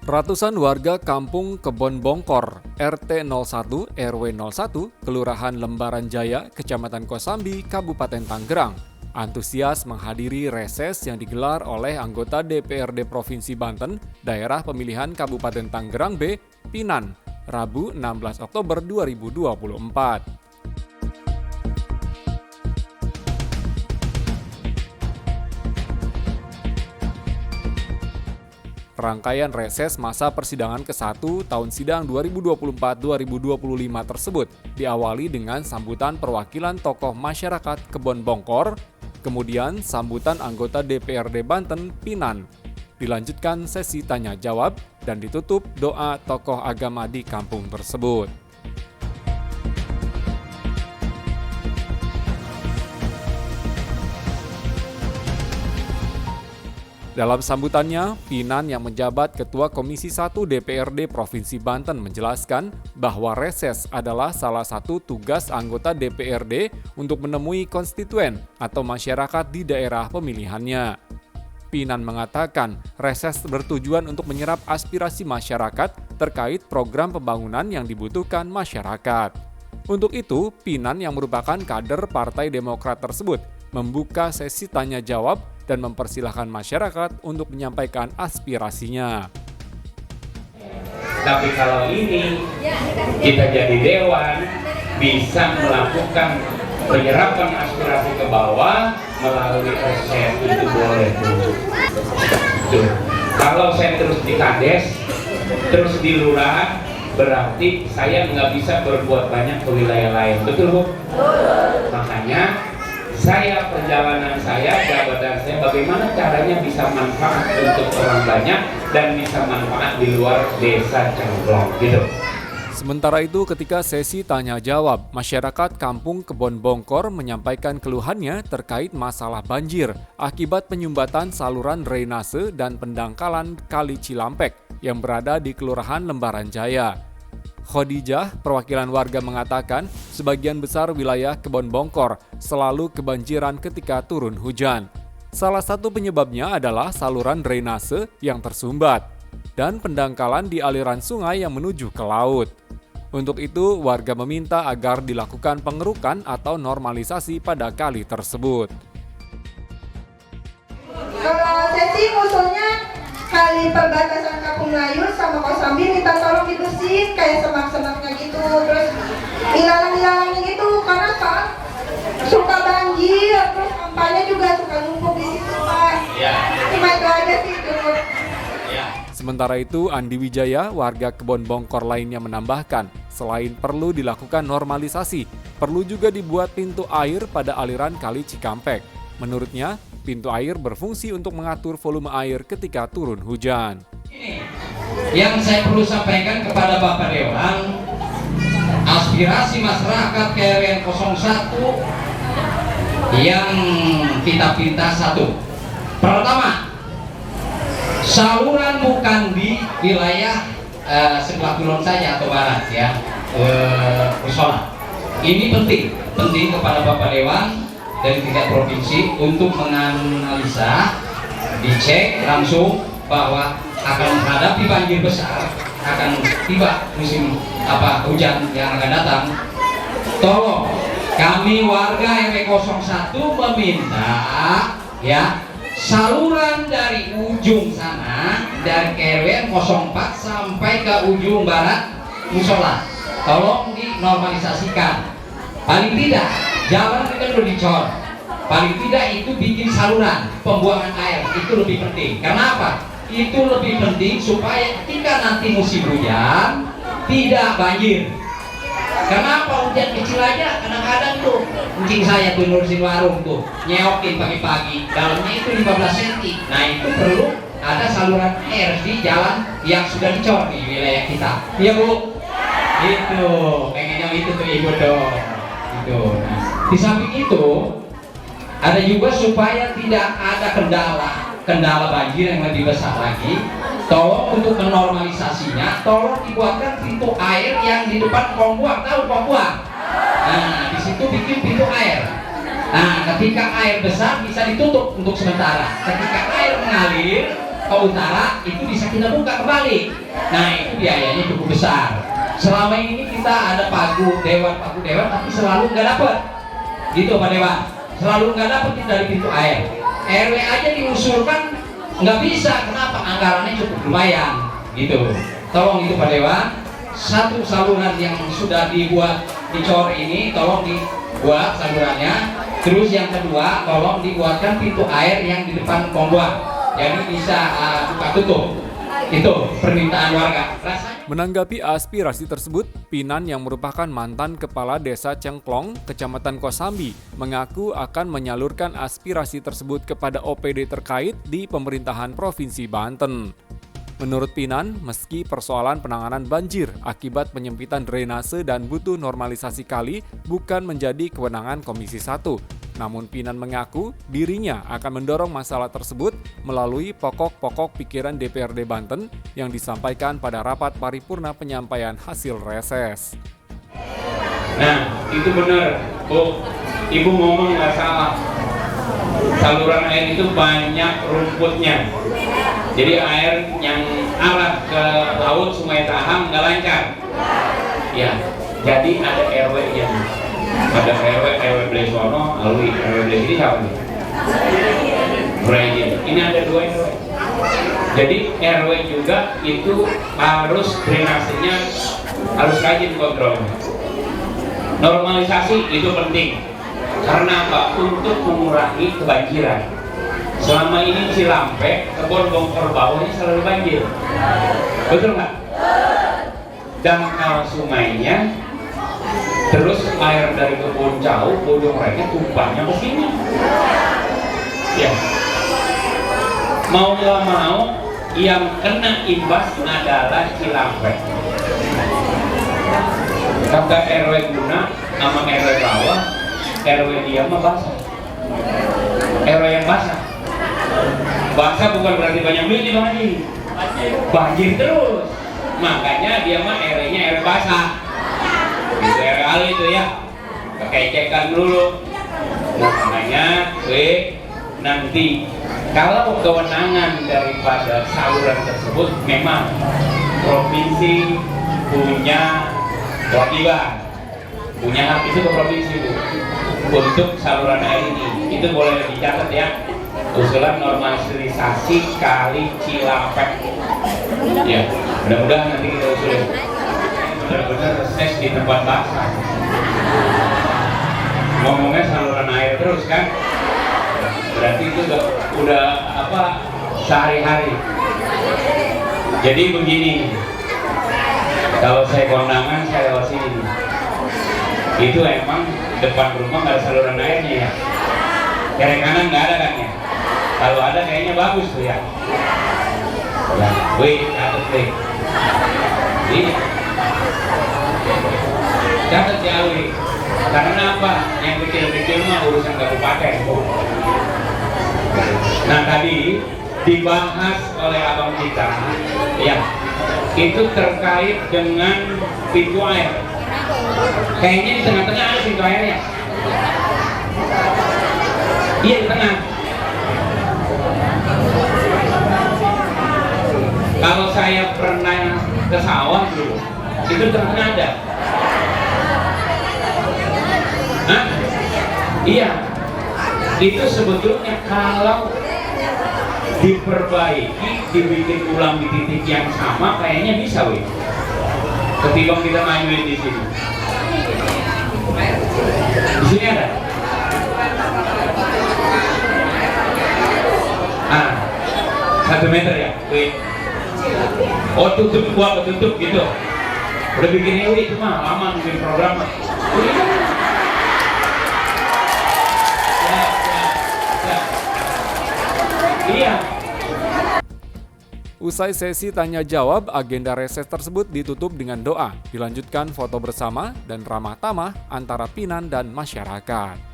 Ratusan warga kampung Kebon Bongkor, RT 01, RW 01, Kelurahan Lembaran Jaya, Kecamatan Kosambi, Kabupaten Tanggerang, antusias menghadiri reses yang digelar oleh anggota DPRD Provinsi Banten, Daerah Pemilihan Kabupaten Tanggerang B, Pinan, Rabu 16 Oktober 2024. Rangkaian reses masa persidangan ke-1 tahun sidang 2024-2025 tersebut diawali dengan sambutan perwakilan tokoh masyarakat Kebon Bongkor, kemudian sambutan anggota DPRD Banten Pinan. Dilanjutkan sesi tanya-jawab dan ditutup doa tokoh agama di kampung tersebut. Dalam sambutannya, Pinan yang menjabat Ketua Komisi 1 DPRD Provinsi Banten menjelaskan bahwa reses adalah salah satu tugas anggota DPRD untuk menemui konstituen atau masyarakat di daerah pemilihannya. Pinan mengatakan reses bertujuan untuk menyerap aspirasi masyarakat terkait program pembangunan yang dibutuhkan masyarakat. Untuk itu, Pinan yang merupakan kader Partai Demokrat tersebut membuka sesi tanya-jawab dan mempersilahkan masyarakat untuk menyampaikan aspirasinya. Tapi kalau ini kita jadi dewan, bisa melakukan penyerapan aspirasi ke bawah melalui reses, itu boleh tuh. Kalau saya terus di kades, terus di lurah, berarti saya nggak bisa berbuat banyak ke wilayah lain, betul Bu? Makanya perjalanan saya, jabatan saya, bagaimana caranya bisa manfaat untuk orang banyak dan bisa manfaat di luar desa Cangklong, gitu. Sementara itu, ketika sesi tanya-jawab, masyarakat kampung Kebon Bongkor menyampaikan keluhannya terkait masalah banjir akibat penyumbatan saluran drainase dan pendangkalan Kali Cilampek yang berada di Kelurahan Lembaran Jaya. Khadijah, perwakilan warga mengatakan sebagian besar wilayah Kebon Bongkor selalu kebanjiran ketika turun hujan. Salah satu penyebabnya adalah saluran drainase yang tersumbat dan pendangkalan di aliran sungai yang menuju ke laut. Untuk itu, warga meminta agar dilakukan pengerukan atau normalisasi pada kali tersebut. Kalau saya sih usulnya kali perbatasan Kampung Melayu sama Kosambi minta tolong dibersihin kayak semak-semaknya gitu, terus ilalang-ilalangnya gitu, karena Pak suka banjir, terus sampahnya juga suka numpuk di situ Pak. Cuma itu aja sih itu. Sementara itu, Andi Wijaya, warga Kebon Bongkor lainnya menambahkan, selain perlu dilakukan normalisasi, perlu juga dibuat pintu air pada aliran Kali Cikampek. Menurutnya, pintu air berfungsi untuk mengatur volume air ketika turun hujan. Ini yang saya perlu sampaikan kepada Bapak Dewan, aspirasi masyarakat KRW 01 yang kita pinta satu. Pertama, saluran bukan di wilayah sebelah kulon saja atau barat ya, musola. Ini penting kepada Bapak Dewan dari tingkat provinsi untuk menganalisa, dicek langsung bahwa akan menghadapi banjir besar, akan tiba musim hujan yang akan datang. Tolong kami warga RW 01 meminta ya, saluran dari ujung sana dari RW 04 sampai ke ujung barat musola tolong dinormalisasikan. Paling tidak jalan itu perlu dicor, paling tidak itu bikin saluran pembuangan air, itu lebih penting. Kenapa? Itu lebih penting supaya ketika nanti musim hujan tidak banjir. Kenapa hujan kecil aja kadang-kadang tuh kucing saya tuh nurusin warung tuh nyeokin pagi-pagi, dalamnya itu 15 cm. Nah itu perlu ada saluran air di jalan yang sudah dicor di wilayah kita. Iya Bu? Itu pengennya itu tuh Ibu dong. Nah, di samping itu ada juga supaya tidak ada kendala banjir yang lebih besar lagi, tolong untuk menormalisasinya, tolong dibuatkan pintu air yang di depan pembuang, tahu pembuang? Nah, di situ bikin pintu air. Nah, ketika air besar bisa ditutup untuk sementara. Ketika air mengalir, ke utara itu bisa kita buka kembali. Nah itu biayanya cukup besar. Selama ini kita ada dewan tapi selalu nggak dapat gitu Pak Dewan, selalu nggak dapat dari pintu air. RW aja diusulkan nggak bisa, kenapa? Anggarannya cukup lumayan gitu. Tolong itu Pak Dewan, satu saluran yang sudah dibuat dicor ini tolong dibuat salurannya. Terus yang kedua, tolong dibuatkan pintu air yang di depan pembuang, jadi bisa buka tutup. Itu permintaan warga. Menanggapi aspirasi tersebut, Pinan yang merupakan mantan Kepala Desa Cengklong, Kecamatan Kosambi, mengaku akan menyalurkan aspirasi tersebut kepada OPD terkait di pemerintahan Provinsi Banten. Menurut Pinan, meski persoalan penanganan banjir akibat penyempitan drainase dan butuh normalisasi kali bukan menjadi kewenangan Komisi 1, namun Pinan mengaku dirinya akan mendorong masalah tersebut melalui pokok-pokok pikiran DPRD Banten yang disampaikan pada rapat paripurna penyampaian hasil reses. Nah, itu benar, Bu. Ibu ngomong nggak salah. Saluran air itu banyak rumputnya. Jadi air yang arah ke laut Sungai Tahang nggak lancar. Ya, jadi ada RW-nya. Ada RW Blesono, Alwi, RW Blesono ini siapa nih? Ini ada 2 RW. Jadi RW juga itu harus drainasenya harus rajin kontrol. Normalisasi itu penting. Karena apa? Untuk mengurangi kebanjiran. Selama ini Cilampek, Kebon Bongkor bawahnya selalu banjir. Betul nggak? Dangkal sungainya, terus air dari kebun jauh, Bodong Raya tumpahnya ke sini. Ya. Mau nggak mau, yang kena imbas adalah Cilampek. Kata RW Guna sama RW bawah, RW dia mah basah. RW yang basah. Basah bukan berarti banyak duit Bang Haji. Banjir terus. Makanya dia mah RW-nya RW basah. Itu RW itu ya. Pakai cekan dulu. Nah, makanya nanti kalau kewenangan daripada saluran tersebut memang provinsi punya kewajiban, punya hak itu ke provinsi itu untuk saluran air ini. Itu boleh dicatat ya, usulan normalisasi kali Cilampek. Ya, mudah-mudahan nanti kita usulin benar-benar reses di tempat basah. Ngomongnya saluran air terus kan, berarti itu udah apa sehari-hari. Jadi begini, kalau saya kondangan saya lewat sini, itu emang depan rumah nggak ada saluran airnya ya. Kiri kanan nggak ada kan ya. Kalau ada kayaknya bagus tuh ya. Ya, catat deh. Ini catat ya Wi. Karena apa? Yang kecil-kecil mah urusan kabupaten. Nah tadi dibahas oleh abang kita, ya itu terkait dengan pintu air. Kayaknya di tengah-tengah ada pintu airnya. Iya di tengah. Kalau saya pernah ke sawah dulu, itu di tengah-tengah ada. Hah? Iya. Itu sebetulnya kalau diperbaiki, dibikin ulang di titik yang sama, kayaknya bisa, wih. Ketimbang kita majuin di sini. Di sini ada. 1 meter ya, wih. Oh tutup, gua ketutup gitu. Udah bikin wih, itu mah lama bikin program. Iya. Usai sesi tanya jawab, agenda reses tersebut ditutup dengan doa, dilanjutkan foto bersama dan ramah tamah antara Pinan dan masyarakat.